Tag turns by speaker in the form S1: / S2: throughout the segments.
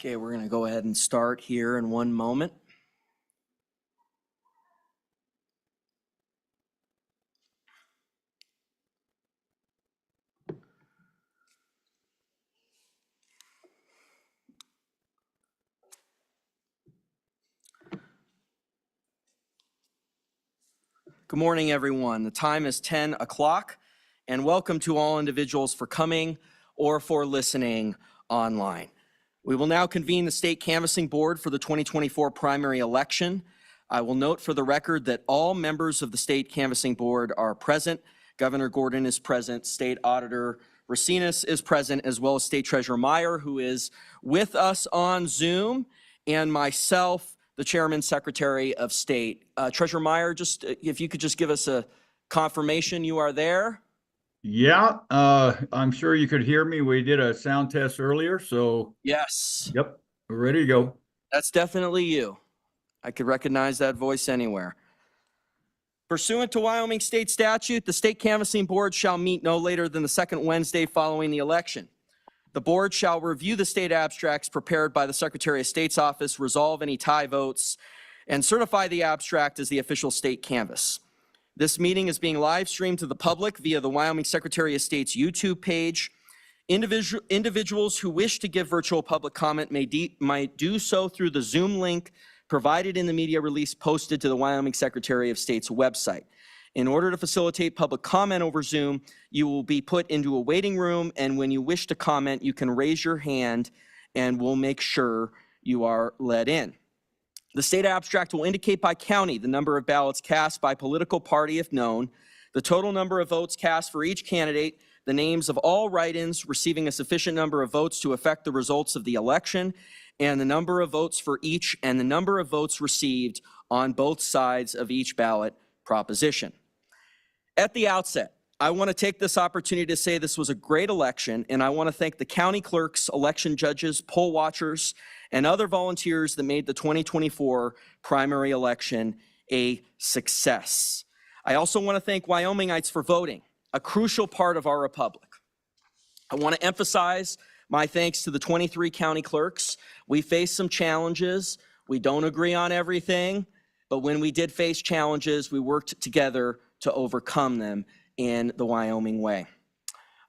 S1: Okay, we're going to go ahead and start here in one moment. Good morning, everyone. The time is 10 o'clock, and welcome to all individuals for coming or for listening online. We will now convene the State Canvassing Board for the 2024 primary election. I will note for the record that all members of the State Canvassing Board are present. Governor Gordon is present, State Auditor Racinas is present, as well as State Treasurer Meyer, who is with us on Zoom, and myself, the Chairman Secretary of State. Treasurer Meyer, just if you could just give us a confirmation you are there.
S2: Yeah, I'm sure you could hear me. We did a sound test earlier, so.
S1: Yes.
S2: Yep, we're ready to go.
S1: That's definitely you. I could recognize that voice anywhere. Pursuant to Wyoming State statute, the State Canvassing Board shall meet no later than the second Wednesday following the election. The board shall review the state abstracts prepared by the Secretary of State's office, resolve any tie votes, and certify the abstract as the official state canvass. This meeting is being live streamed to the public via the Wyoming Secretary of State's YouTube page. Individuals who wish to give virtual public comment might do so through the Zoom link provided in the media release posted to the Wyoming Secretary of State's website. In order to facilitate public comment over Zoom, you will be put into a waiting room, and when you wish to comment, you can raise your hand and we'll make sure you are let in. The state abstract will indicate by county the number of ballots cast by political party if known, the total number of votes cast for each candidate, the names of all write-ins receiving a sufficient number of votes to affect the results of the election, and the number of votes for each and the number of votes received on both sides of each ballot proposition. At the outset, I want to take this opportunity to say this was a great election, and I want to thank the county clerks, election judges, poll watchers, and other volunteers that made the 2024 primary election a success. I also want to thank Wyomingites for voting, a crucial part of our republic. I want to emphasize my thanks to the 23 county clerks. We faced some challenges. We don't agree on everything, but when we did face challenges, we worked together to overcome them in the Wyoming way.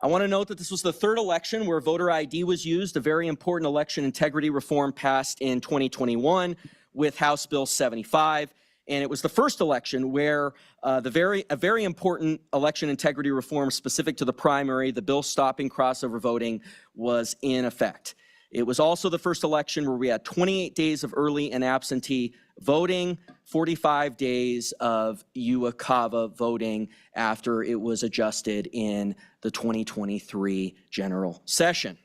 S1: I want to note that this was the third election where voter ID was used, a very important election integrity reform passed in 2021 with House Bill 75. And it was the first election where a very important election integrity reform specific to the primary, the bill stopping crossover voting, was in effect. It was also the first election where we had 28 days of early and absentee voting, 45 days of UACAVA voting after it was adjusted in the 2023 general session.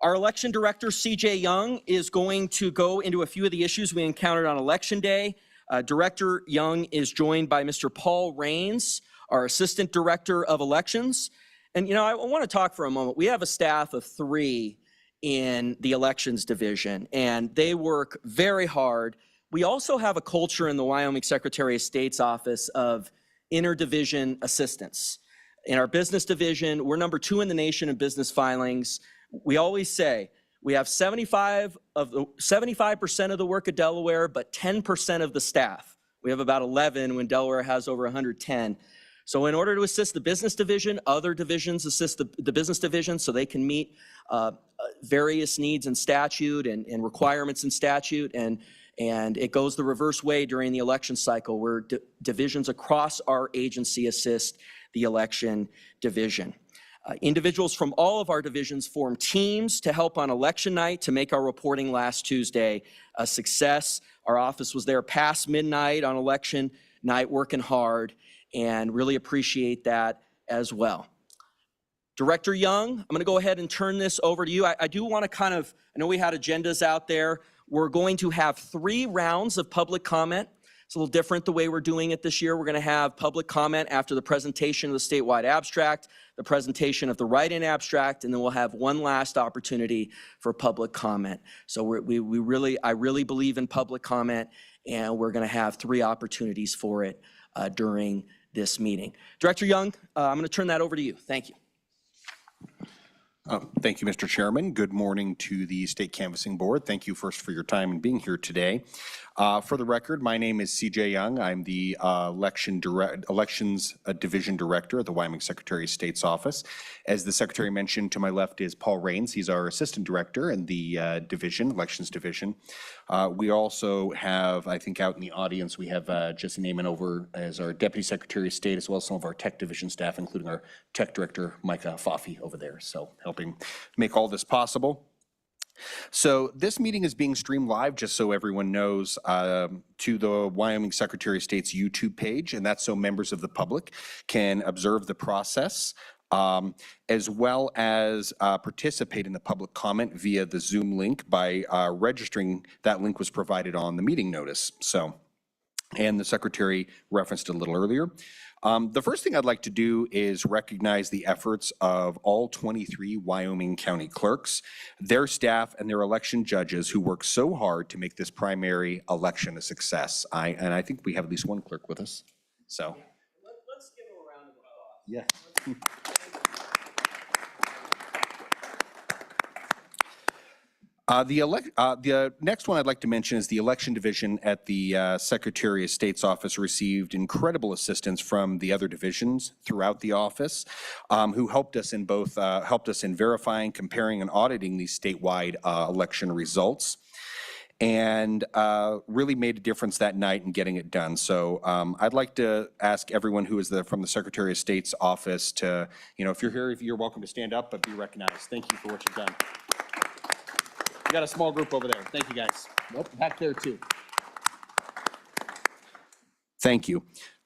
S1: Our election director, CJ Young, is going to go into a few of the issues we encountered on election day. Director Young is joined by Mr. Paul Rains, our assistant director of elections. And I want to talk for a moment. We have a staff of 3 in the elections division, and they work very hard. We also have a culture in the Wyoming Secretary of State's office of interdivision assistance. In our business division, we're number 2 in the nation in business filings. We always say we have 75% of the work of Delaware, but 10% of the staff. We have about 11 when Delaware has over 110. So in order to assist the business division, other divisions assist the business division so they can meet various needs in statute and requirements in statute. And it goes the reverse way during the election cycle where divisions across our agency assist the election division. Individuals from all of our divisions form teams to help on election night to make our reporting last Tuesday a success. Our office was there past midnight on election night working hard, and really appreciate that as well. Director Young, I'm going to go ahead and turn this over to you. I do want to I know we had agendas out there. We're going to have 3 rounds of public comment. It's a little different the way we're doing it this year. We're going to have public comment after the presentation of the statewide abstract, the presentation of the write-in abstract, and then we'll have one last opportunity for public comment. So I really believe in public comment, and we're going to have 3 opportunities for it during this meeting. Director Young, I'm going to turn that over to you. Thank you.
S3: Thank you, Mr. Chairman. Good morning to the State Canvassing Board. Thank you first for your time and being here today. For the record, my name is CJ Young. I'm the Elections Division Director at the Wyoming Secretary of State's office. As the Secretary mentioned, to my left is Paul Rains. He's our Assistant Director in the Elections Division. We also have, I think out in the audience, we have Jesse Naiman over as our Deputy Secretary of State, as well as some of our Tech Division staff, including our Tech Director, Micah Faffi, over there, so helping make all this possible. So this meeting is being streamed live, just so everyone knows, to the Wyoming Secretary of State's YouTube page, and that's so members of the public can observe the process, as well as participate in the public comment via the Zoom link by registering. That link was provided on the meeting notice. So, and the Secretary referenced it a little earlier. The first thing I'd like to do is recognize the efforts of all 23 Wyoming County clerks, their staff, and their election judges who work so hard to make this primary election a success. And I think we have at least one clerk with us. So
S1: Let's give him a round of applause.
S3: yeah. The next one I'd like to mention is the Election Division at the Secretary of State's office received incredible assistance from the other divisions throughout the office, who helped us in verifying, comparing, and auditing these statewide election results, and really made a difference that night in getting it done. So I'd like to ask everyone who is from the Secretary of State's office to, if you're here, you're welcome to stand up, but be recognized. Thank you for what you've done. We got a small group over there. Thank you, guys. Nope, back there too. Thank you.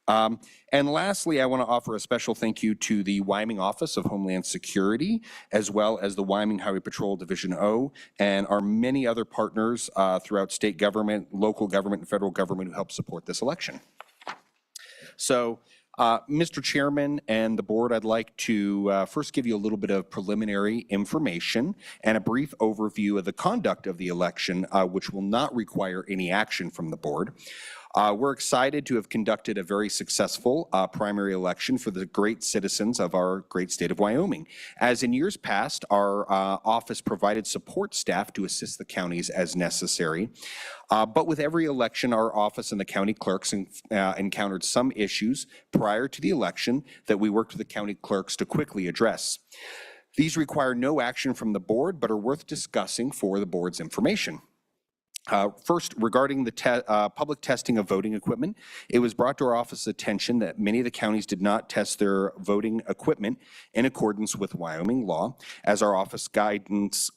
S3: And lastly, I want to offer a special thank you to the Wyoming Office of Homeland Security, as well as the Wyoming Highway Patrol Division O, and our many other partners throughout state government, local government, and federal government who help support this election. So, Mr. Chairman and the board, I'd like to first give you a little bit of preliminary information and a brief overview of the conduct of the election, which will not require any action from the board. We're excited to have conducted a very successful primary election for the great citizens of our great state of Wyoming. As in years past, our office provided support staff to assist the counties as necessary. But with every election, our office and the county clerks encountered some issues prior to the election that we worked with the county clerks to quickly address. These require no action from the board, but are worth discussing for the board's information. First, regarding the public testing of voting equipment, it was brought to our office's attention that many of the counties did not test their voting equipment in accordance with Wyoming law, as our office guidance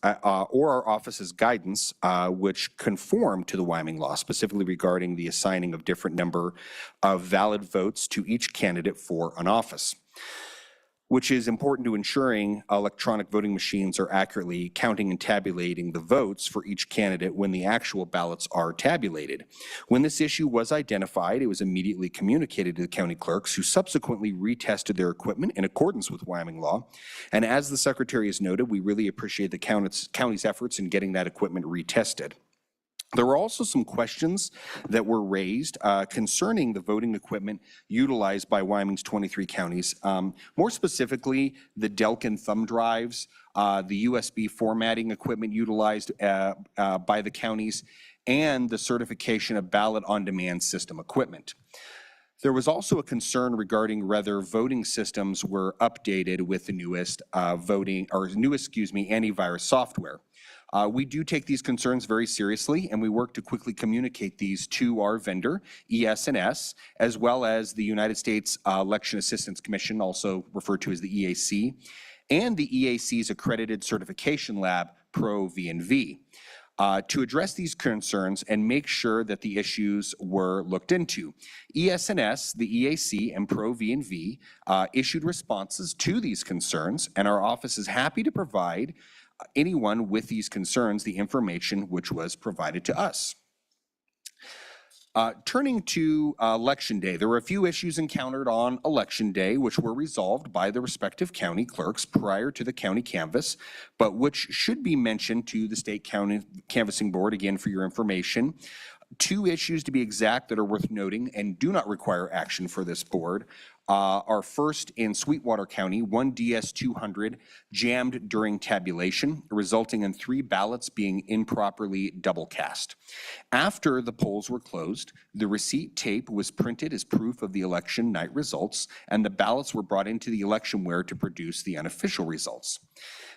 S3: which conformed to the Wyoming law, specifically regarding the assigning of different number of valid votes to each candidate for an office, which is important to ensuring electronic voting machines are accurately counting and tabulating the votes for each candidate when the actual ballots are tabulated. When this issue was identified, it was immediately communicated to the county clerks, who subsequently retested their equipment in accordance with Wyoming law. And as the Secretary has noted, we really appreciate the county's efforts in getting that equipment retested. There were also some questions that were raised concerning the voting equipment utilized by Wyoming's 23 counties, more specifically the Delkin thumb drives, the USB formatting equipment utilized by the counties, and the certification of ballot on-demand system equipment. There was also a concern regarding whether voting systems were updated with the newest antivirus software. We do take these concerns very seriously, and we work to quickly communicate these to our vendor, ES&S, as well as the United States Election Assistance Commission, also referred to as the EAC, and the EAC's accredited certification lab, ProV&V, to address these concerns and make sure that the issues were looked into. ES&S, the EAC, and ProV&V issued responses to these concerns, and our office is happy to provide anyone with these concerns the information which was provided to us. Turning to Election Day, there were a few issues encountered on Election Day which were resolved by the respective county clerks prior to the county canvass, but which should be mentioned to the State Canvassing Board, again for your information. Two issues, to be exact, that are worth noting and do not require action for this board are first, in Sweetwater County, one DS-200 jammed during tabulation, resulting in 3 ballots being improperly double cast. After the polls were closed, the receipt tape was printed as proof of the election night results, and the ballots were brought into the electionware to produce the unofficial results.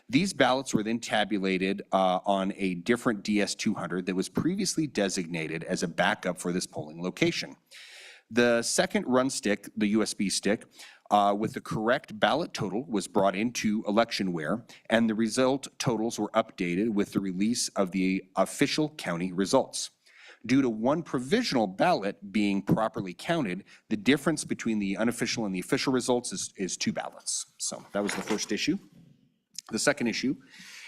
S3: These ballots were then tabulated on a different DS-200 that was previously designated as a backup for this polling location. The second run stick, the USB stick, with the correct ballot total was brought into electionware, and the result totals were updated with the release of the official county results. Due to one provisional ballot being properly counted, the difference between the unofficial and the official results is 2 ballots. So that was the first issue. The second issue,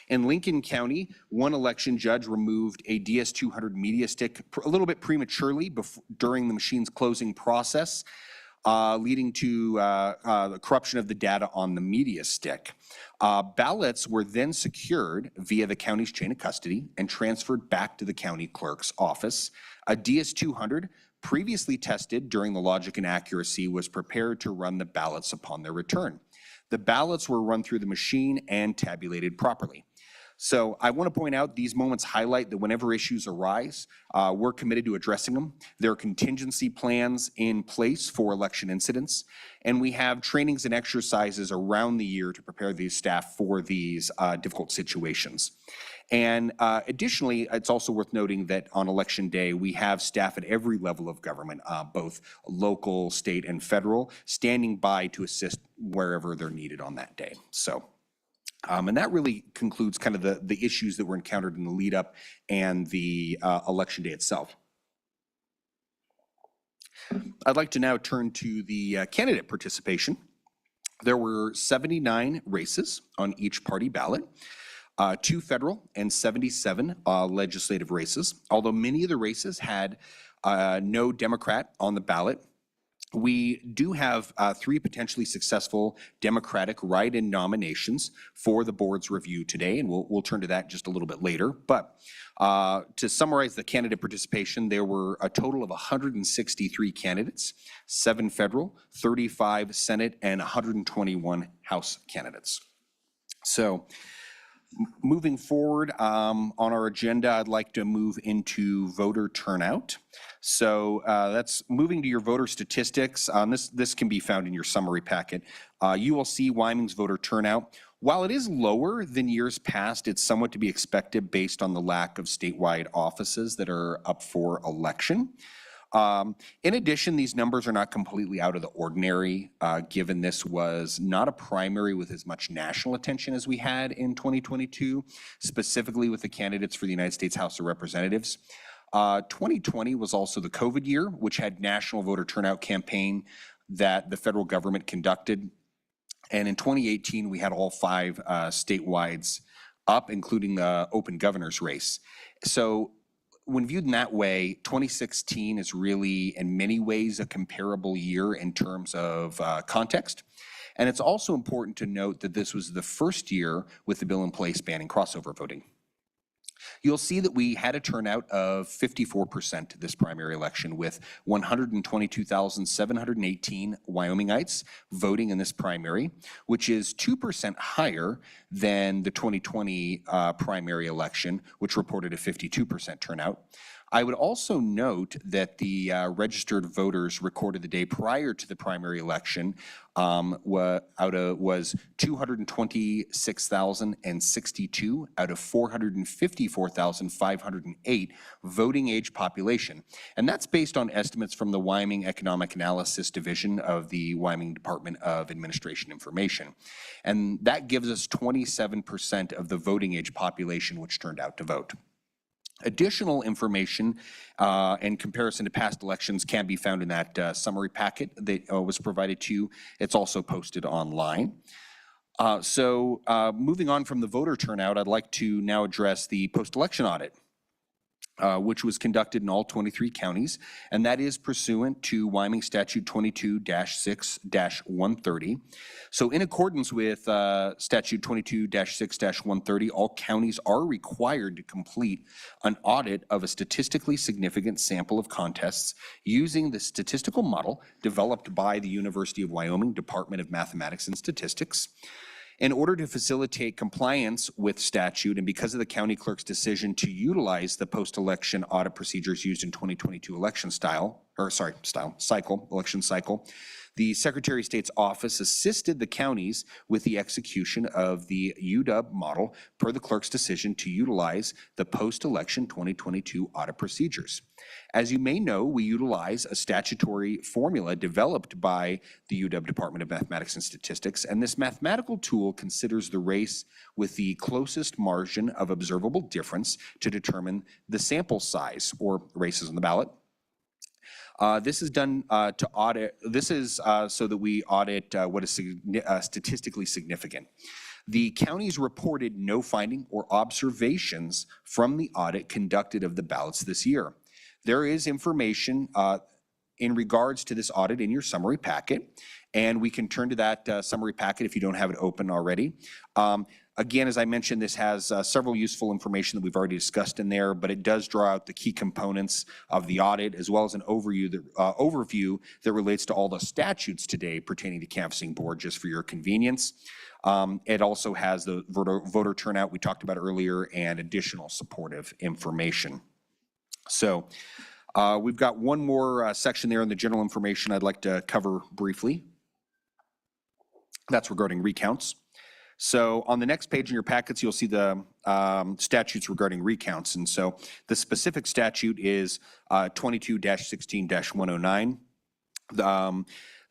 S3: in Lincoln County, one election judge removed a DS-200 media stick a little bit prematurely during the machine's closing process, leading to the corruption of the data on the media stick. Ballots were then secured via the county's chain of custody and transferred back to the county clerk's office. A DS-200 previously tested during the logic and accuracy was prepared to run the ballots upon their return. The ballots were run through the machine and tabulated properly. So I want to point out these moments highlight that whenever issues arise, we're committed to addressing them. There are contingency plans in place for election incidents, and we have trainings and exercises around the year to prepare these staff for these difficult situations. And additionally, it's also worth noting that on election day, we have staff at every level of government, both local, state, and federal, standing by to assist wherever they're needed on that day. So, and that really concludes kind of the issues that were encountered in the lead up and the election day itself. I'd like to now turn to the candidate participation. There were 79 races on each party ballot. 2 federal and 77 legislative races. Although many of the races had no Democrat on the ballot, we do have 3 potentially successful Democratic write-in nominations for the board's review today, and we'll turn to that just a little bit later. But to summarize the candidate participation, there were a total of 163 candidates, 7 federal, 35 Senate, and 121 House candidates. So, moving forward on our agenda, I'd like to move into voter turnout. So that's moving to your voter statistics. This can be found in your summary packet. You will see Wyoming's voter turnout. While it is lower than years past, it's somewhat to be expected based on the lack of statewide offices that are up for election. In addition, these numbers are not completely out of the ordinary, given this was not a primary with as much national attention as we had in 2022, specifically with the candidates for the United States House of Representatives. 2020 was also the COVID year, which had national voter turnout campaign that the federal government conducted. And in 2018, we had all 5 statewide up, including the open governor's race. So when viewed in that way, 2016 is really, in many ways, a comparable year in terms of context. And it's also important to note that this was the first year with the bill in place banning crossover voting. You'll see that we had a turnout of 54% this primary election, with 122,718 Wyomingites voting in this primary, which is 2% higher than the 2020 primary election, which reported a 52% turnout. I would also note that the registered voters recorded the day prior to the primary election was 226,062 out of 454,508 voting age population. And that's based on estimates from the Wyoming Economic Analysis Division of the Wyoming Department of Administration Information. And that gives us 27% of the voting age population which turned out to vote. Additional information in comparison to past elections can be found in that summary packet that was provided to you. It's also posted online. Moving on from the voter turnout, I'd like to now address the post-election audit. which was conducted in all 23 counties, and that is pursuant to Wyoming Statute 22-6-130. So in accordance with Statute 22-6-130, all counties are required to complete an audit of a statistically significant sample of contests using the statistical model developed by the University of Wyoming Department of Mathematics and Statistics. In order to facilitate compliance with statute, and because of the county clerk's decision to utilize the post-election audit procedures used in 2022 election cycle, the Secretary of State's office assisted the counties with the execution of the UW model per the clerk's decision to utilize the post-election 2022 audit procedures. As you may know, we utilize a statutory formula developed by the UW Department of Mathematics and Statistics, and this mathematical tool considers the race with the closest margin of observable difference to determine the sample size, or races on the ballot. This is done to audit, this is so that we audit what is statistically significant. The counties reported no finding or observations from the audit conducted of the ballots this year. There is information in regards to this audit in your summary packet, and we can turn to that summary packet if you don't have it open already. Again, as I mentioned, this has several useful information that we've already discussed in there, but it does draw out the key components of the audit, as well as an overview that relates to all the statutes today pertaining to canvassing board, just for your convenience. It also has the voter turnout we talked about earlier and additional supportive information. So we've got one more section there in the general information I'd like to cover briefly. That's regarding recounts. So on the next page in your packets, you'll see the statutes regarding recounts. And so the specific statute is 22-16-109.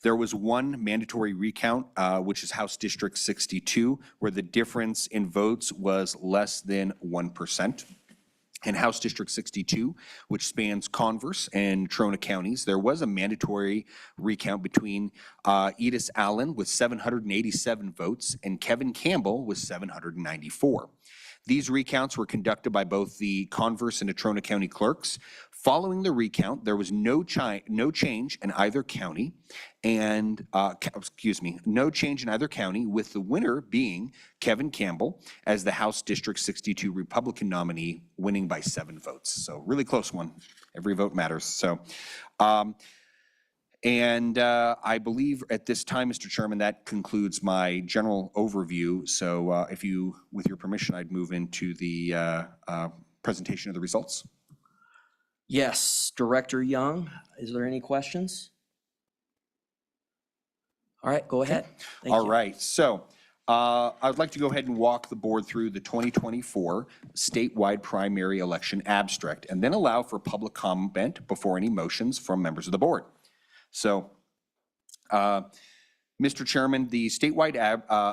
S3: There was one mandatory recount, which is House District 62, where the difference in votes was less than 1%. In House District 62, which spans Converse and Trona counties, there was a mandatory recount between Edis Allen with 787 votes and Kevin Campbell with 794. These recounts were conducted by both the Converse and Trona County clerks. Following the recount, there was no change in either county, and no change in either county, with the winner being Kevin Campbell as the House District 62 Republican nominee, winning by 7 votes. So really close one. Every vote matters. So, I believe at this time, Mr. Chairman, that concludes my general overview. So if you, with your permission, I'd move into the presentation of the results.
S1: Yes, Director Young, is there any questions? All right, go ahead. Thank you.
S3: All right, so I'd like to go ahead and walk the board through the 2024 statewide primary election abstract, and then allow for public comment before any motions from members of the board. So, Mr. Chairman, the statewide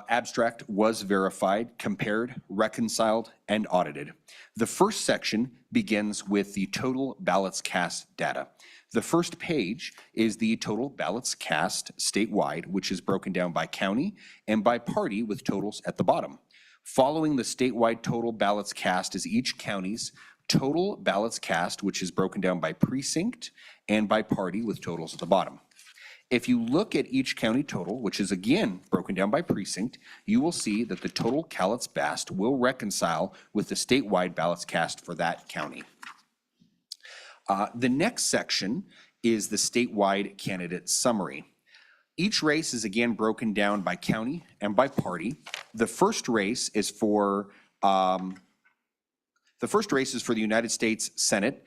S3: abstract was verified, compared, reconciled, and audited. The first section begins with the total ballots cast data. The first page is the total ballots cast statewide, which is broken down by county and by party with totals at the bottom. Following the statewide total ballots cast is each county's total ballots cast, which is broken down by precinct and by party with totals at the bottom. If you look at each county total, which is again broken down by precinct, you will see that the total ballots cast will reconcile with the statewide ballots cast for that county. The next section is the statewide candidate summary. Each race is again broken down by county and by party. The first race is for the United States Senate,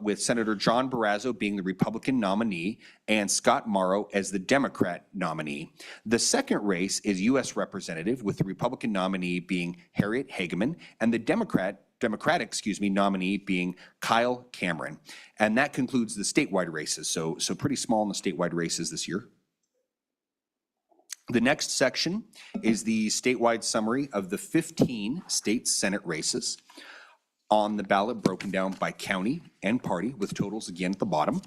S3: with Senator John Barrasso being the Republican nominee and Scott Morrow as the Democrat nominee. The second race is U.S. Representative, with the Republican nominee being Harriet Hageman and the Democratic nominee being Kyle Cameron. And that concludes the statewide races. So pretty small in the statewide races this year. The next section is the statewide summary of the 15 state Senate races on the ballot, broken down by county and party with totals again at the bottom.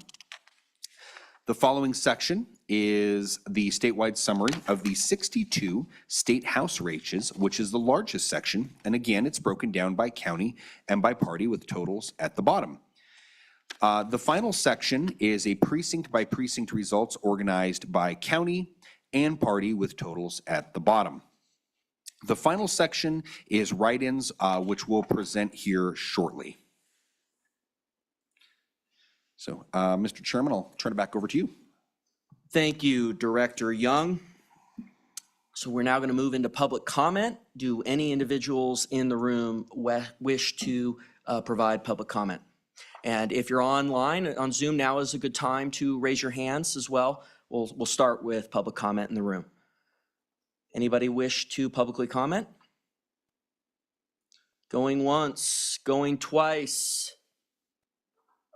S3: The following section is the statewide summary of the 62 state house races, which is the largest section. And again, it's broken down by county and by party with totals at the bottom. The final section is a precinct by precinct results organized by county and party with totals at the bottom. The final section is write-ins, which we'll present here shortly. So, Mr. Chairman, I'll turn it back over to you.
S1: Thank you, Director Young. So we're now going to move into public comment. Do any individuals in the room wish to provide public comment? And if you're online on Zoom, now is a good time to raise your hands as well. We'll start with public comment in the room. Anybody wish to publicly comment? Going once, going twice.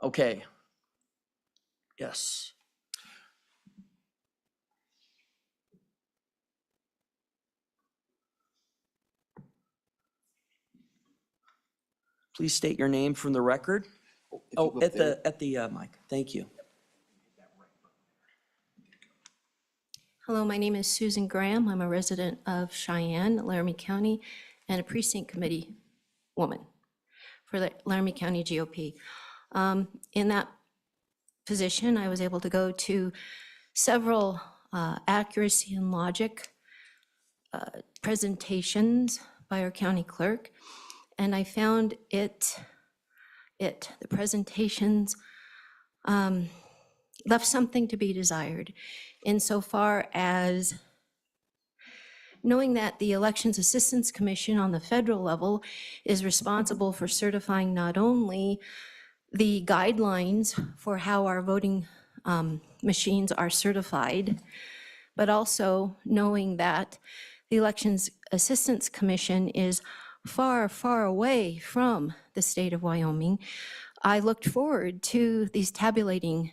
S1: Okay. Yes. Please state your name from the record. Oh, at the mic. Thank you.
S4: Hello, my name is Susan Graham. I'm a resident of Cheyenne, Laramie County, and a precinct committee woman for the Laramie County GOP. In that position, I was able to go to several accuracy and logic presentations by our county clerk, and I found the presentations left something to be desired, insofar as knowing that the Elections Assistance Commission on the federal level is responsible for certifying not only the guidelines for how our voting machines are certified, but also knowing that the Elections Assistance Commission is far, far away from the state of Wyoming. I looked forward to these tabulating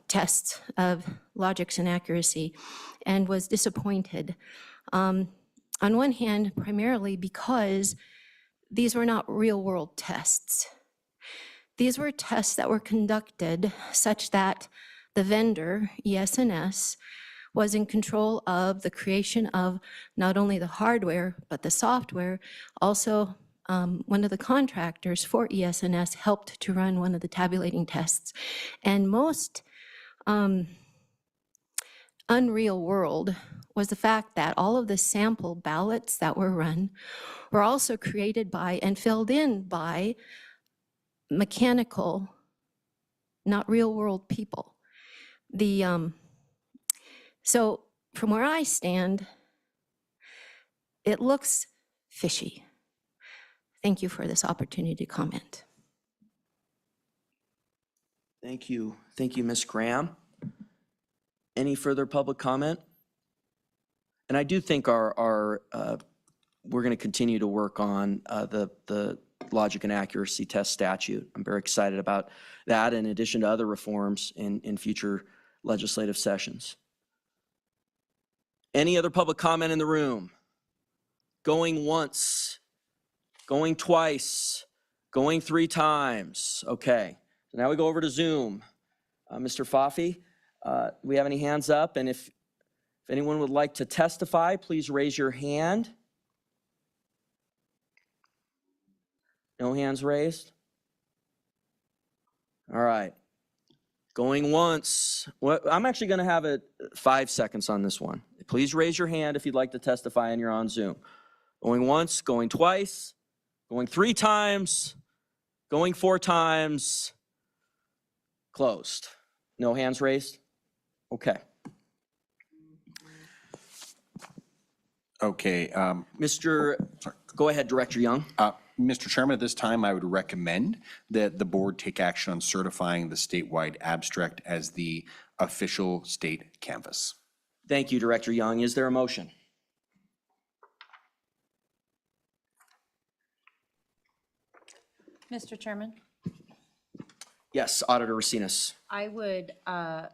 S4: tests of logics and accuracy and was disappointed. On one hand, primarily because these were not real-world tests. These were tests that were conducted such that the vendor, ES&S, was in control of the creation of not only the hardware, but the software. Also, one of the contractors for ES&S helped to run one of the tabulating tests. And most unreal world was the fact that all of the sample ballots that were run were also created by and filled in by mechanical, not real world people. So from where I stand, it looks fishy. Thank you for this opportunity to comment.
S1: Thank you. Thank you, Ms. Graham. Any further public comment? And I do think we're going to continue to work on the logic and accuracy test statute. I'm very excited about that, in addition to other reforms in future legislative sessions. Any other public comment in the room? Going once, going twice, going 3 times. Okay, so now we go over to Zoom. Mr. Foffey, do we have any hands up? And if anyone would like to testify, please raise your hand. No hands raised? All right. Going once. I'm actually going to have it 5 seconds on this one. Please raise your hand if you'd like to testify and you're on Zoom. Going once, going twice, going 3 times, going 4 times. Closed. No hands raised? Okay.
S3: Okay.
S1: Go ahead, Director Young.
S3: Mr. Chairman, at this time, I would recommend that the board take action on certifying the statewide abstract as the official state canvass.
S1: Thank you, Director Young. Is there a motion?
S5: Mr. Chairman,
S1: Yes, Auditor Racinas.
S5: I would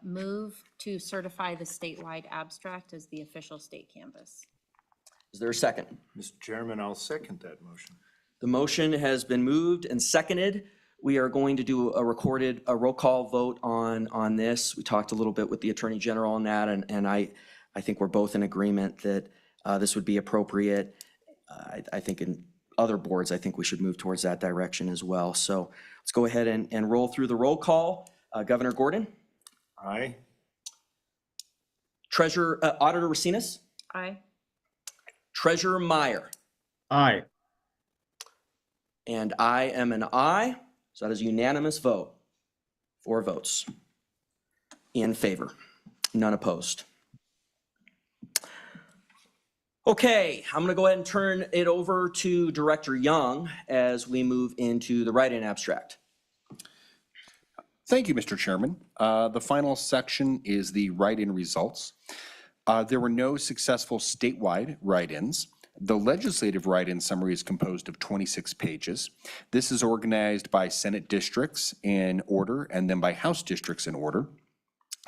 S5: move to certify the statewide abstract as the official state canvass.
S1: Is there a second?
S6: Mr. Chairman, I'll second that motion.
S1: The motion has been moved and seconded We are going to do a roll call vote on this. We talked a little bit with the Attorney General on that, and I think we're both in agreement that this would be appropriate. I think in other boards, I think we should move towards that direction as well. So let's go ahead and roll through the roll call. Governor Gordon?
S3: Aye.
S1: Auditor Racines?
S5: Aye.
S1: Treasurer Meyer?
S2: Aye.
S1: And I am an aye, so that is a unanimous vote. 4 votes in favor, none opposed. Okay, I'm going to go ahead and turn it over to Director Young as we move into the write-in abstract.
S3: Thank you, Mr. Chairman. The final section is the write-in results. There were no successful statewide write-ins. The legislative write-in summary is composed of 26 pages. This is organized by Senate districts in order and then by House districts in order.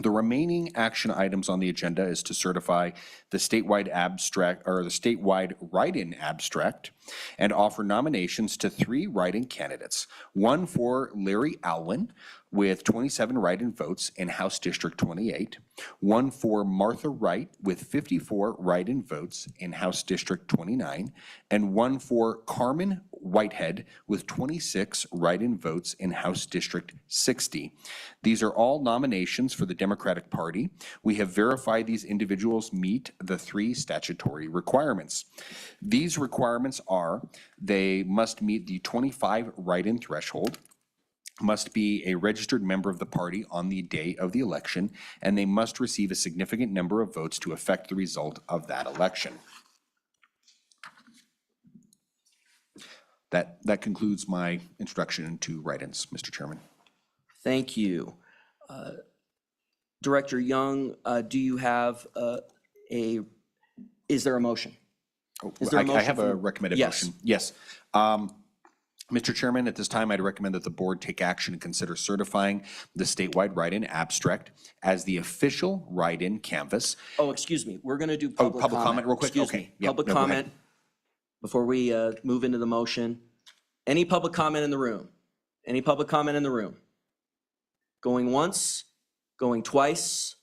S3: The remaining action items on the agenda is to certify the statewide abstract or the statewide write-in abstract and offer nominations to 3 write-in candidates, one for Larry Alwyn with 27 write-in votes in House District 28, one for Martha Wright with 54 write-in votes in House District 29, and one for Carmen Whitehead with 26 write-in votes in House District 60. These are all nominations for the Democratic Party. We have verified these individuals meet the 3 statutory requirements. These requirements are they must meet the 25 write-in threshold, must be a registered member of the party on the day of the election, and they must receive a significant number of votes to affect the result of that election. That concludes my introduction to write-ins, Mr. Chairman.
S1: Thank you. Director Young, do you have is there a motion? Is there a motion
S3: I have a
S1: from-
S3: recommended
S1: Yes.
S3: motion. Yes. Mr. Chairman, at this time, I'd recommend that the board take action and consider certifying the statewide write-in abstract as the official write-in canvass.
S1: Oh, excuse me, we're going to do
S3: Oh,
S1: public comment.
S3: real quick?
S1: Excuse
S3: Okay.
S1: me,
S3: Yep.
S1: public
S3: No, go ahead.
S1: comment before we move into the motion. Any public comment in the room? Any public comment in the room? Going once, going twice,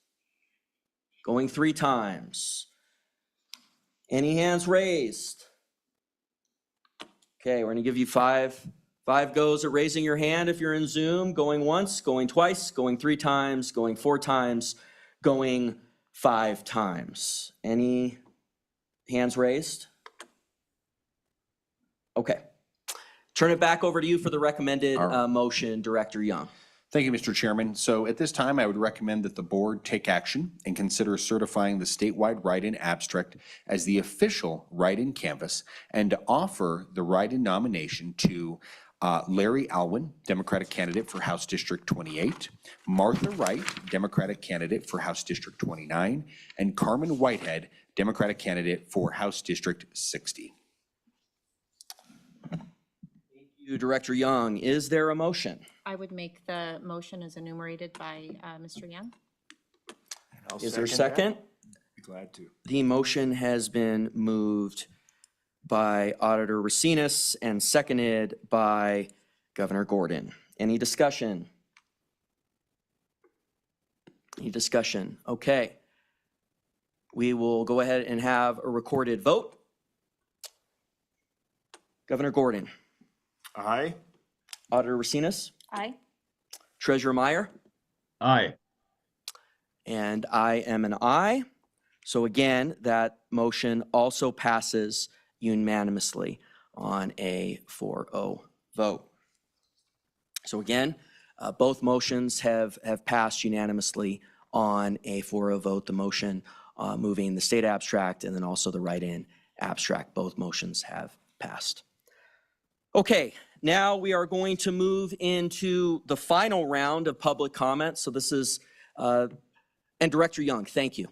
S1: going 3 times. Any hands raised? Okay, we're going to give you five goes at raising your hand if you're in Zoom, going once, going twice, going 3 times, going 4 times, going 5 times. Any hands raised? Okay. Turn it back over to you for the recommended motion, Director Young.
S3: Thank you, Mr. Chairman. So at this time, I would recommend that the board take action and consider certifying the statewide write-in abstract as the official write-in canvass and to offer the write-in nomination to Larry Alwyn, Democratic candidate for House District 28, Martha Wright, Democratic candidate for House District 29, and Carmen Whitehead, Democratic candidate for House District 60.
S1: Thank you, Director Young. Is there a motion?
S5: I would make the motion as enumerated by Mr. Young.
S1: Is there a second?
S3: Be glad to.
S1: The motion has been moved by Auditor Racines and seconded by Governor Gordon. Any discussion? Any discussion? Okay. We will go ahead and have a recorded vote. Governor Gordon.
S3: Aye.
S1: Auditor Racines.
S5: Aye.
S1: Treasurer Meyer.
S2: Aye.
S1: And I am an aye. So again, that motion also passes unanimously on a 4-0 vote. So again, both motions have passed unanimously on a 4-0 vote. The motion moving the state abstract and then also the write-in abstract, both motions have passed. Okay, now we are going to move into the final round of public comment. So this is, and Director Young, thank you.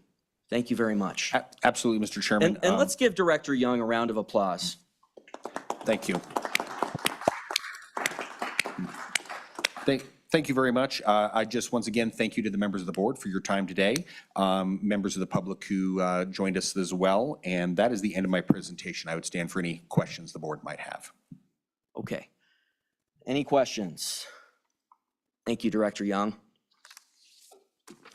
S1: Thank you very much.
S3: Absolutely, Mr. Chairman.
S1: And let's give Director Young a round of applause.
S3: Thank you. Thank you very much. I just, once again, thank you to the members of the board for your time today, members of the public who joined us as well. And that is the end of my presentation. I would stand for any questions the board might have.
S1: Okay. Any questions? Thank you, Director Young.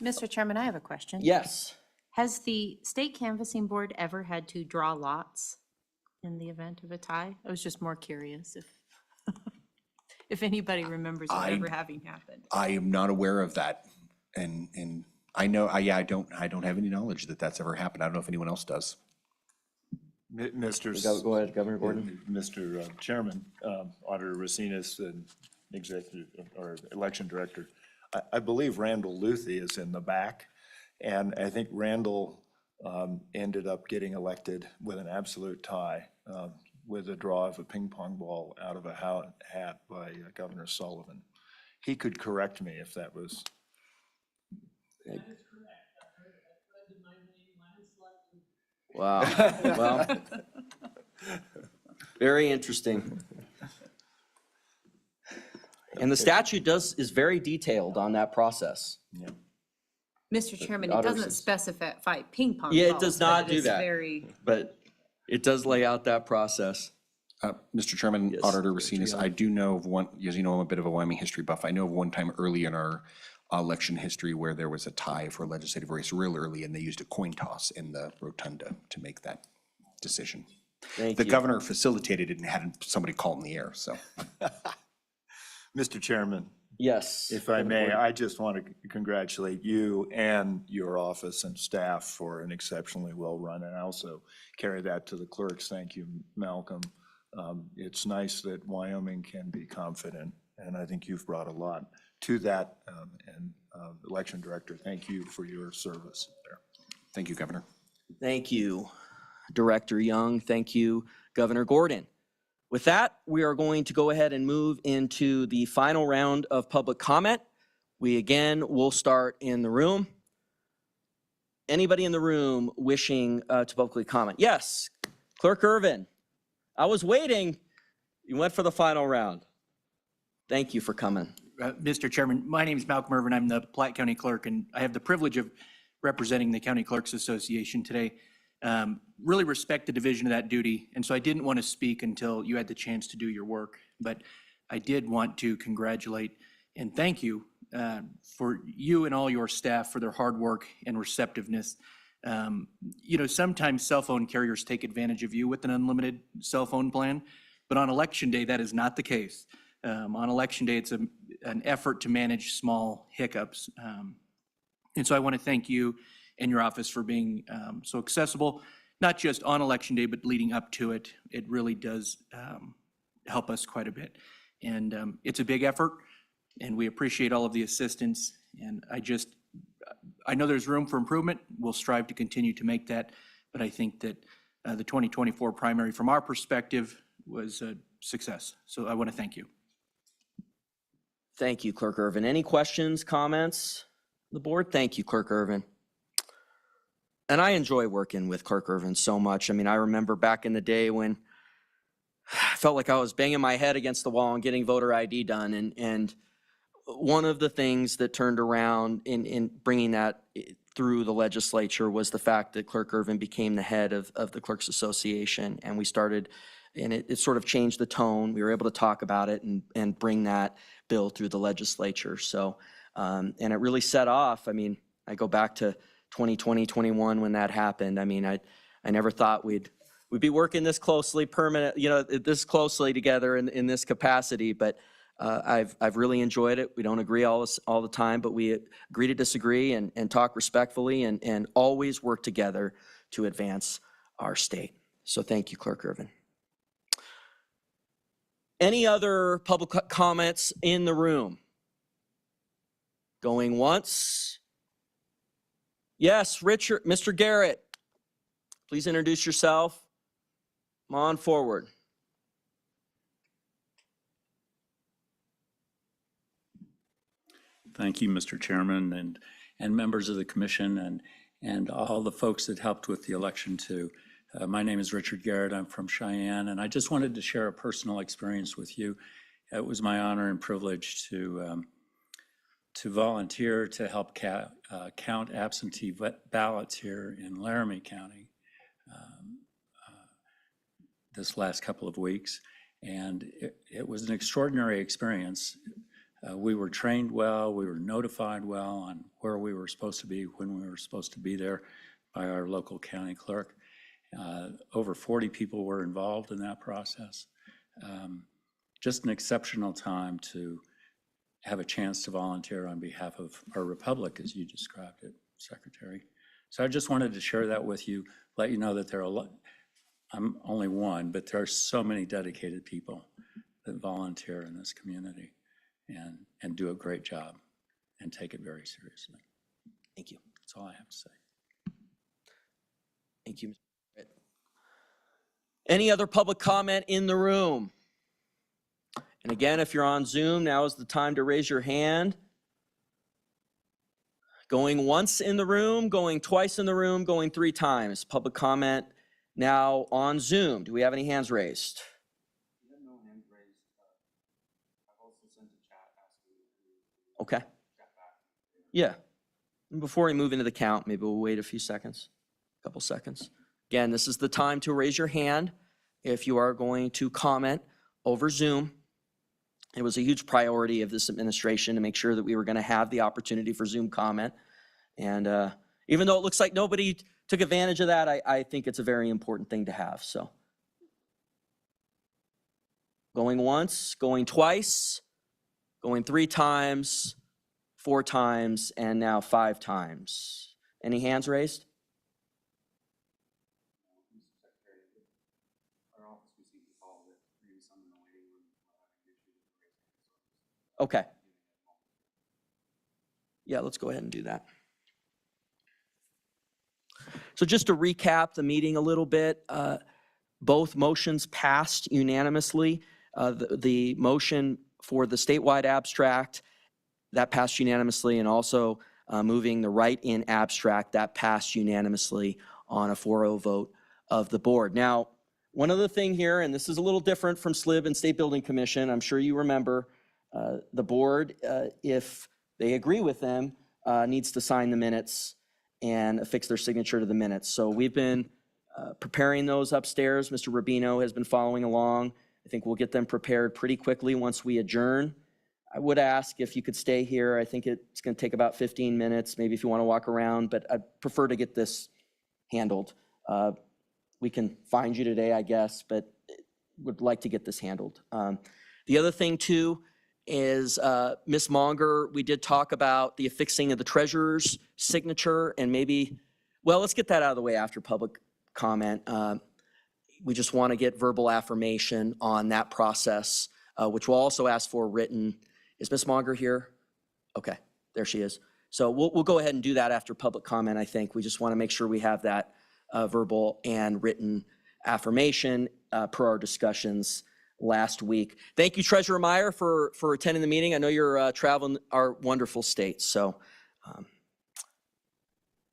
S5: Mr. Chairman, I have a question.
S1: Yes.
S5: Has the state canvassing board ever had to draw lots in the event of a tie? I was just more curious if, if anybody remembers it ever having happened.
S3: I am not aware of that. And I know, I don't have any knowledge that that's ever happened. I don't know if anyone else does.
S1: Go ahead, Governor Gordon.
S6: Mr. Chairman, Auditor Racinas and Executive or Election Director, I believe Randall Luthi is in the back. And I think Randall ended up getting elected with an absolute tie with a draw of a ping pong ball out of a hat by Governor Sullivan. He could correct me if that was.
S1: Wow. Well, very interesting. And the statute is very detailed on that process.
S6: Yeah.
S5: Mr. Chairman, it
S1: Auditor
S5: doesn't specify ping pong
S1: Yeah, it
S5: balls,
S1: does not
S5: but
S1: do
S5: it's
S1: that.
S5: very,
S1: But it does lay out that process.
S3: Mr. Chairman,
S1: Yes,
S3: Auditor
S1: Director
S3: Racinas,
S1: Young.
S3: I do know of one, as you know, I'm a bit of a Wyoming history buff. I know of one time early in our election history where there was a tie for a legislative race real early, and they used a coin toss in the rotunda to make that decision.
S1: Thank
S3: The
S1: you.
S3: governor facilitated it and had somebody call in the air, so.
S6: Mr. Chairman,
S1: Yes.
S6: if I may, I just want to congratulate you and your office and staff for an exceptionally well-run, and I also carry that to the clerks. Thank you, Malcolm. It's nice that Wyoming can be confident, and I think you've brought a lot to that. And Election Director, thank you for your service there.
S3: Thank you, Governor.
S1: Thank you, Director Young. Thank you, Governor Gordon. With that, we are going to go ahead and move into the final round of public comment. We again will start in the room. Anybody in the room wishing to publicly comment? Yes, Clerk Irvin. I was waiting. You went for the final round. Thank you for coming.
S7: Mr. Chairman, my name is Malcolm Irvin. I'm the Platte County Clerk, and I have the privilege of representing the County Clerks Association today. Really respect the division of that duty, and so I didn't want to speak until you had the chance to do your work. But I did want to congratulate and thank you for you and all your staff for their hard work and receptiveness. You know, sometimes cell phone carriers take advantage of you with an unlimited cell phone plan, but on Election Day, that is not the case. On Election Day, it's an effort to manage small hiccups. And so I want to thank you and your office for being so accessible, not just on Election Day, but leading up to it. It really does help us quite a bit. And it's a big effort, and we appreciate all of the assistance. And I know there's room for improvement. We'll strive to continue to make that, but I think that the 2024 primary, from our perspective, was a success. So I want to thank you.
S1: Thank you, Clerk Irvin. Any questions, comments? The board? Thank you, Clerk Irvin. And I enjoy working with Clerk Irvin so much. I mean, I remember back in the day when I felt like I was banging my head against the wall and getting voter ID done. And one of the things that turned around in bringing that through the legislature was the fact that Clerk Irvin became the head of the Clerks Association. And we started, and it sort of changed the tone. We were able to talk about it and bring that bill through the legislature. So, and it really set off. I mean, I go back to 2020, 21 when that happened. I mean, I never thought we'd be working this closely, this closely together in this capacity, but I've really enjoyed it. We don't agree all the time, but we agree to disagree and talk respectfully and always work together to advance our state. So thank you, Clerk Irvin. Any other public comments in the room? Going once? Yes, Richard, Mr. Garrett, please introduce yourself. Come on forward.
S8: Thank you, Mr. Chairman, and members of the commission and all the folks that helped with the election too. My name is Richard Garrett. I'm from Cheyenne, and I just wanted to share a personal experience with you. It was my honor and privilege to volunteer to help count absentee ballots here in Laramie County this last couple of weeks. And it was an extraordinary experience. We were trained well, we were notified well on where we were supposed to be, when we were supposed to be there by our local county clerk. Over 40 people were involved in that process. Just an exceptional time to have a chance to volunteer on behalf of our republic, as you described it, Secretary. So I just wanted to share that with you, let you know that there are a lot, I'm only one, but there are so many dedicated people that volunteer in this community and do a great job and take it very seriously.
S1: Thank you.
S8: That's all I have to say.
S1: Thank you. Any other public comment in the room? And again, if you're on Zoom, now is the time to raise your hand. Going once in the room, going twice in the room, going 3 times. Public comment now on Zoom. Do we have any hands raised? Okay. Yeah. Before we move into the count, maybe we'll wait a few seconds, a couple seconds. Again, this is the time to raise your hand if you are going to comment over Zoom. It was a huge priority of this administration to make sure that we were going to have the opportunity for Zoom comment. And even though it looks like nobody took advantage of that, I think it's a very important thing to have. So going once, going twice, going 3 times, 4 times, and now 5 times. Any hands raised? Okay. Yeah, let's go ahead and do that. So just to recap the meeting a little bit, both motions passed unanimously. The motion for the statewide abstract, that passed unanimously, and also moving the write-in abstract, that passed unanimously on a 4-0 vote of the board. Now, one other thing here, and this is a little different from SLIB and State Building Commission, I'm sure you remember, the board, if they agree with them, needs to sign the minutes and affix their signature to the minutes. So we've been preparing those upstairs. Mr. Rubino has been following along. I think we'll get them prepared pretty quickly once we adjourn. I would ask if you could stay here. I think it's going to take about 15 minutes, maybe if you want to walk around, but I'd prefer to get this handled. We can find you today, I guess, but would like to get this handled. The other thing too is Ms. Monger, we did talk about the affixing of the treasurer's signature, and maybe, well, let's get that out of the way after public comment. We just want to get verbal affirmation on that process, which we'll also ask for written. Is Ms. Monger here? Okay, there she is. So we'll go ahead and do that after public comment, I think. We just want to make sure we have that verbal and written affirmation per our discussions last week. Thank you, Treasurer Meyer, for attending the meeting. I know you're traveling our wonderful state, so.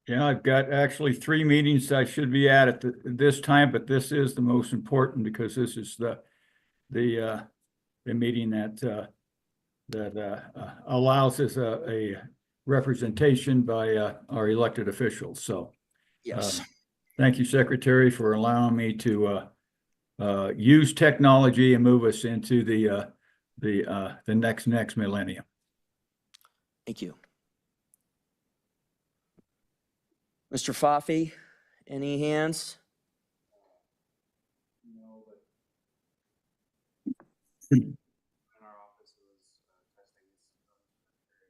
S2: Yeah, I've got actually 3 meetings I should be at this time, but this is the most important because this is the meeting that allows us a representation by our elected officials. So,
S1: Yes.
S2: Thank you, Secretary, for allowing me to use technology and move us into the next millennium.
S1: Thank you. Mr. Foffey, any hands?
S9: No, but in our office was testing this and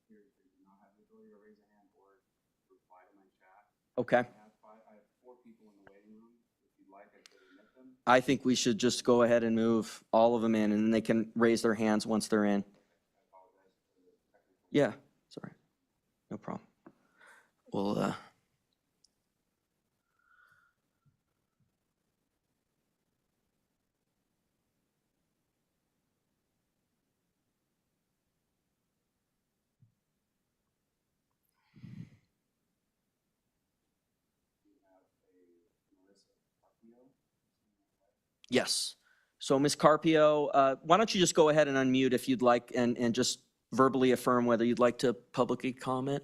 S9: here they do not have the ability to raise a hand or reply to my chat.
S1: Okay.
S9: I have 4 people in the waiting room. If you'd like, I could admit them.
S1: I think we should just go ahead and move all of them in, and then they can raise their hands once they're in.
S9: I apologize for the technical.
S1: Yeah, sorry. No problem. Well, yes. So Ms. Carpio, why don't you just go ahead and unmute if you'd like and just verbally affirm whether you'd like to publicly comment?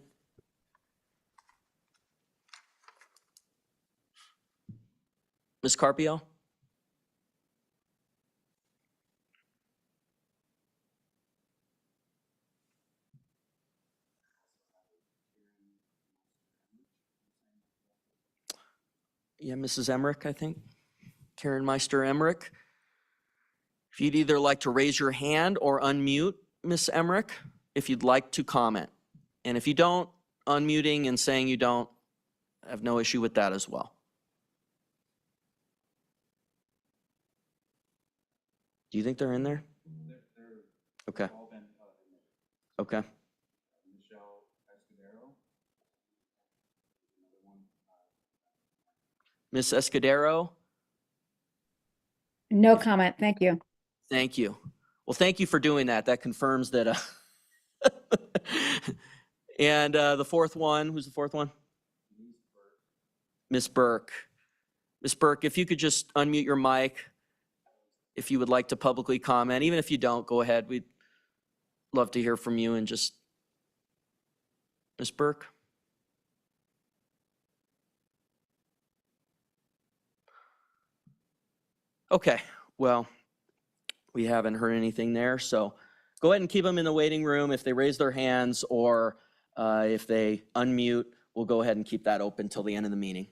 S1: Ms. Carpio? Yeah, Mrs. Emmerich, I think. Karen Meister Emmerich. If you'd either like to raise your hand or unmute, Ms. Emmerich, if you'd like to comment. And if you don't, unmuting and saying you don't, I have no issue with that as well. Do you think they're in there? Okay. Okay. Ms. Escudero,
S10: No comment, thank you.
S1: thank you. Well, thank you for doing that. That confirms that. And the fourth one, who's the fourth one? Ms. Burke. Ms. Burke, if you could just unmute your mic, if you would like to publicly comment, even if you don't, go ahead. We'd love to hear from you and just, Ms. Burke. Okay, well, we haven't heard anything there, so go ahead and keep them in the waiting room. If they raise their hands or if they unmute, we'll go ahead and keep that open till the end of the meeting.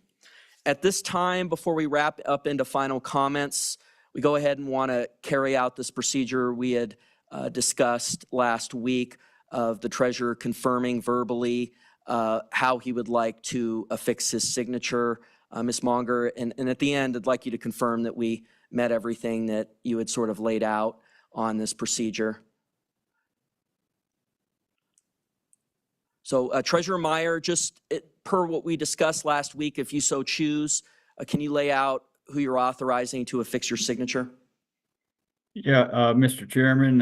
S1: At this time, before we wrap up into final comments, we go ahead and want to carry out this procedure we had discussed last week of the treasurer confirming verbally how he would like to affix his signature, Ms. Monger. And at the end, I'd like you to confirm that we met everything that you had sort of laid out on this procedure. So Treasurer Meyer, just per what we discussed last week, if you so choose, can you lay out who you're authorizing to affix your signature?
S2: Yeah, Mr. Chairman,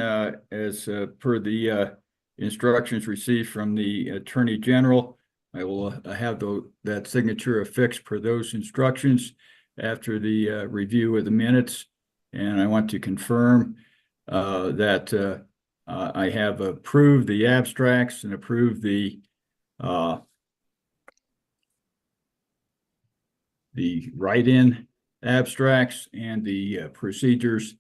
S2: as per the instructions received from the Attorney General, I will have that signature affixed per those instructions after the review of the minutes. And I want to confirm that I have approved the abstracts and approved the write-in abstracts and the procedures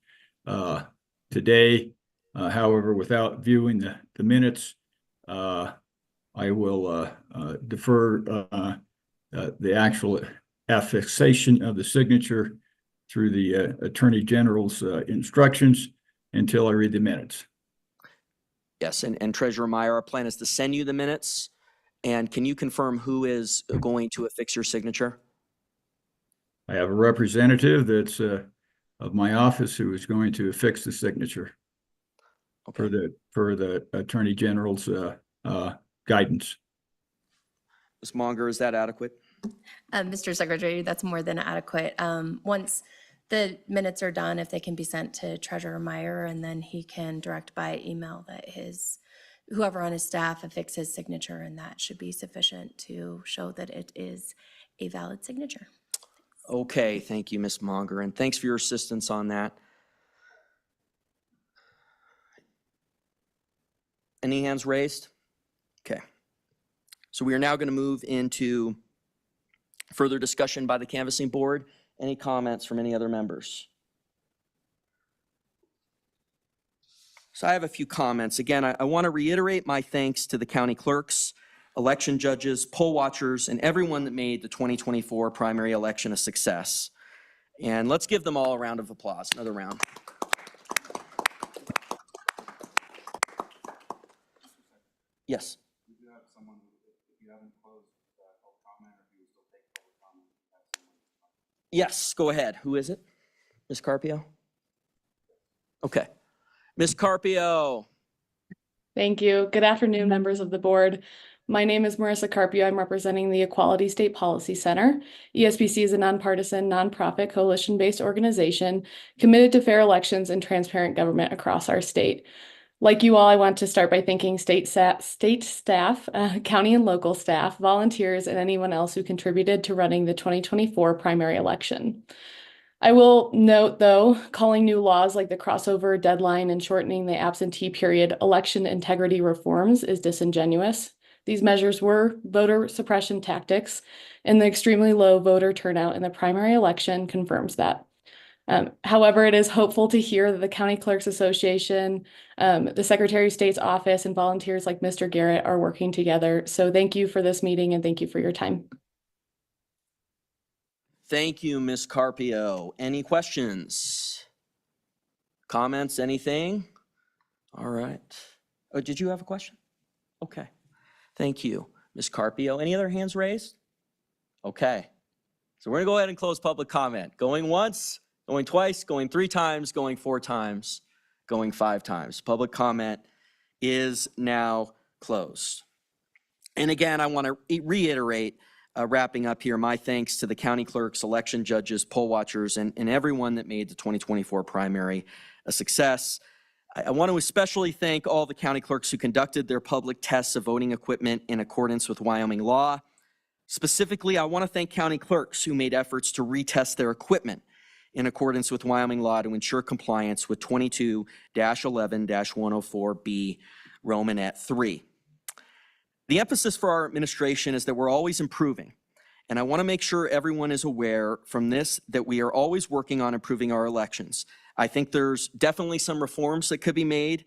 S2: today. However, without viewing the minutes, I will defer the actual affixation of the signature through the Attorney General's instructions until I read the minutes.
S1: Yes, and Treasurer Meyer, our plan is to send you the minutes. And can you confirm who is going to affix your signature?
S2: I have a representative that's of my office who is going to affix the signature for the Attorney General's guidance.
S1: Ms. Monger, is that adequate?
S11: Mr. Secretary, that's more than adequate. Once the minutes are done, if they can be sent to Treasurer Meyer, and then he can direct by email that whoever on his staff affix his signature, and that should be sufficient to show that it is a valid signature.
S1: Okay, thank you, Ms. Monger, and thanks for your assistance on that. Any hands raised? Okay. So we are now going to move into further discussion by the canvassing board. Any comments from any other members? So I have a few comments. Again, I want to reiterate my thanks to the county clerks, election judges, poll watchers, and everyone that made the 2024 primary election a success. And let's give them all a round of applause. Another round. Yes.
S9: We do have someone who, if you haven't closed public comment, or if you still take public comment, we have someone.
S1: Yes, go ahead. Who is it? Ms. Carpio? Okay. Ms. Carpio.
S12: Thank you. Good afternoon, members of the board. My name is Marissa Carpio. I'm representing the Equality State Policy Center. ESPC is a nonpartisan, nonprofit, coalition-based organization committed to fair elections and transparent government across our state. Like you all, I want to start by thanking state staff, county and local staff, volunteers, and anyone else who contributed to running the 2024 primary election. I will note, though, calling new laws like the crossover deadline and shortening the absentee period election integrity reforms is disingenuous. These measures were voter suppression tactics, and the extremely low voter turnout in the primary election confirms that. However, it is hopeful to hear that the County Clerks Association, the Secretary of State's office, and volunteers like Mr. Garrett are working together. So thank you for this meeting and thank you for your time.
S1: Thank you, Ms. Carpio. Any questions? Comments, anything? All right. Oh, did you have a question? Okay. Thank you, Ms. Carpio. Any other hands raised? Okay. So we're gonna go ahead and close public comment. Going once, going twice, going 3 times, going 4 times, going 5 times. Public comment is now closed. And again, I want to reiterate, wrapping up here, my thanks to the county clerks, election judges, poll watchers, and everyone that made the 2024 primary a success. I want to especially thank all the county clerks who conducted their public tests of voting equipment in accordance with Wyoming law. Specifically, I want to thank county clerks who made efforts to retest their equipment in accordance with Wyoming law to ensure compliance with 22-11-104B Romanet 3. The emphasis for our administration is that we're always improving, and I want to make sure everyone is aware from this that we are always working on improving our elections. I think there's definitely some reforms that could be made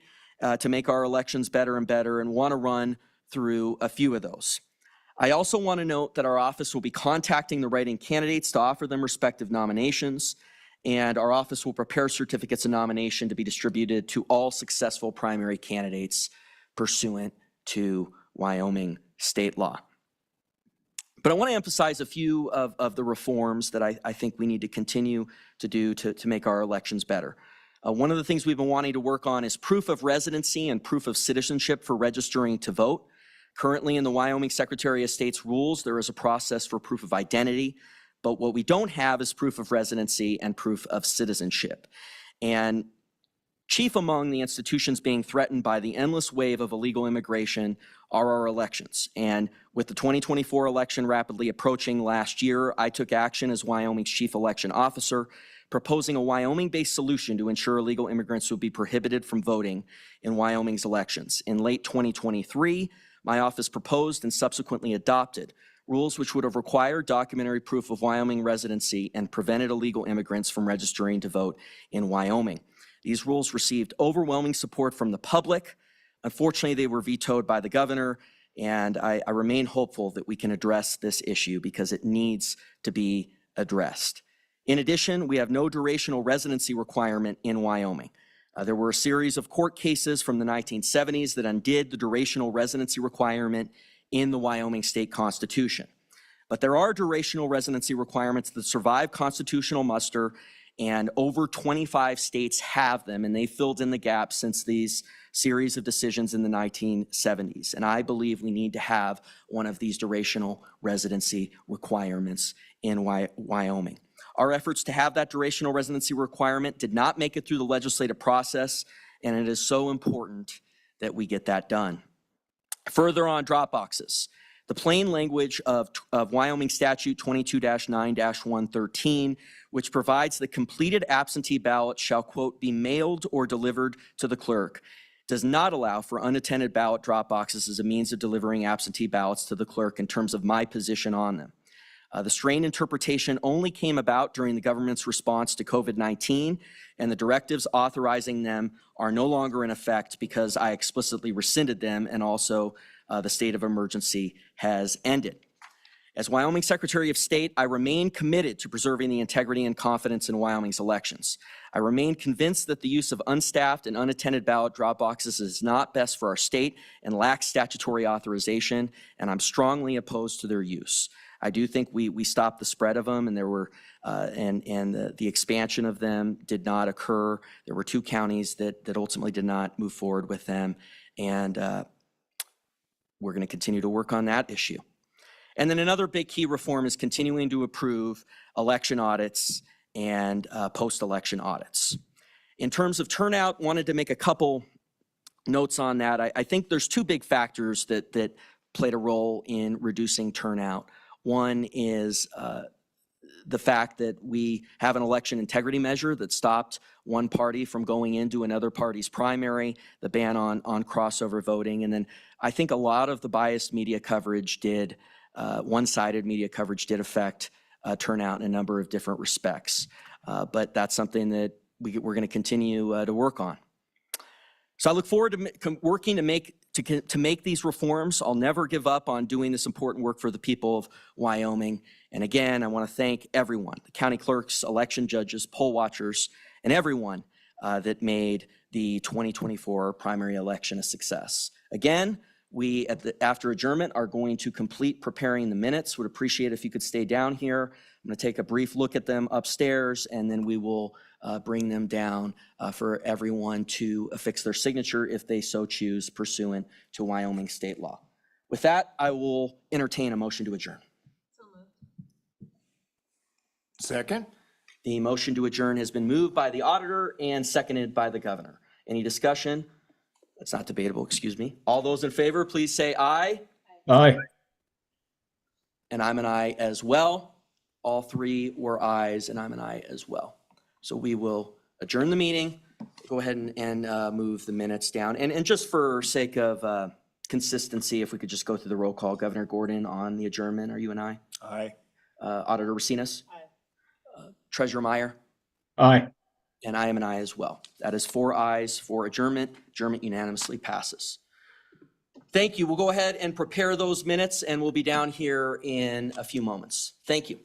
S1: to make our elections better and better, and want to run through a few of those. I also want to note that our office will be contacting the write-in candidates to offer them respective nominations, and our office will prepare certificates of nomination to be distributed to all successful primary candidates pursuant to Wyoming state law. But I want to emphasize a few of the reforms that I think we need to continue to do to make our elections better. One of the things we've been wanting to work on is proof of residency and proof of citizenship for registering to vote. Currently in the Wyoming Secretary of State's rules, there is a process for proof of identity, but what we don't have is proof of residency and proof of citizenship. And chief among the institutions being threatened by the endless wave of illegal immigration are our elections. And with the 2024 election rapidly approaching last year, I took action as Wyoming's chief election officer, proposing a Wyoming-based solution to ensure illegal immigrants would be prohibited from voting in Wyoming's elections. In late 2023, my office proposed and subsequently adopted rules which would have required documentary proof of Wyoming residency and prevented illegal immigrants from registering to vote in Wyoming. These rules received overwhelming support from the public. Unfortunately, they were vetoed by the governor, and I remain hopeful that we can address this issue because it needs to be addressed. In addition, we have no durational residency requirement in Wyoming. There were a series of court cases from the 1970s that undid the durational residency requirement in the Wyoming State Constitution. But there are durational residency requirements that survive constitutional muster, and over 25 states have them, and they filled in the gaps since these series of decisions in the 1970s. And I believe we need to have one of these durational residency requirements in Wyoming. Our efforts to have that durational residency requirement did not make it through the legislative process, and it is so important that we get that done. Further on drop boxes, the plain language of Wyoming Statute 22-9-113, which provides the completed absentee ballot shall, quote, be mailed or delivered to the clerk, does not allow for unattended ballot drop boxes as a means of delivering absentee ballots to the clerk in terms of my position on them. The strained interpretation only came about during the government's response to COVID-19, and the directives authorizing them are no longer in effect because I explicitly rescinded them, and also the state of emergency has ended. As Wyoming Secretary of State, I remain committed to preserving the integrity and confidence in Wyoming's elections. I remain convinced that the use of unstaffed and unattended ballot drop boxes is not best for our state and lacks statutory authorization, and I'm strongly opposed to their use. I do think we stopped the spread of them, and there were the expansion of them did not occur. There were 2 counties that ultimately did not move forward with them, and we're going to continue to work on that issue. And then another big key reform is continuing to approve election audits and post-election audits. In terms of turnout, wanted to make a couple notes on that. I think there's 2 big factors that played a role in reducing turnout. One is the fact that we have an election integrity measure that stopped one party from going into another party's primary, the ban on crossover voting. And then I think a lot of the biased media coverage did, one-sided media coverage did affect turnout in a number of different respects. But that's something that we're going to continue to work on. So I look forward to working to make to make these reforms. I'll never give up on doing this important work for the people of Wyoming. And again, I want to thank everyone, the county clerks, election judges, poll watchers, and everyone that made the 2024 primary election a success. Again, we, after adjournment, are going to complete preparing the minutes. Would appreciate if you could stay down here. I'm going to take a brief look at them upstairs, and then we will bring them down for everyone to affix their signature if they so choose pursuant to Wyoming state law. With that, I will entertain a motion to adjourn.
S6: Second?
S1: The motion to adjourn has been moved by the auditor and seconded by the governor. Any discussion? That's not debatable, excuse me. All those in favor, please say aye.
S2: Aye.
S1: And I'm an aye as well. All three were ayes, and I'm an aye as well. So we will adjourn the meeting, go ahead and move the minutes down. And just for sake of consistency, if we could just go through the roll call. Governor Gordon on the adjournment, are you an aye?
S6: Aye.
S1: Auditor Racinas? Aye. Treasurer Meyer?
S2: Aye.
S1: And I am an aye as well. That is 4 ayes for adjournment. Adjournment unanimously passes. Thank you. We'll go ahead and prepare those minutes, and we'll be down here in a few moments. Thank you.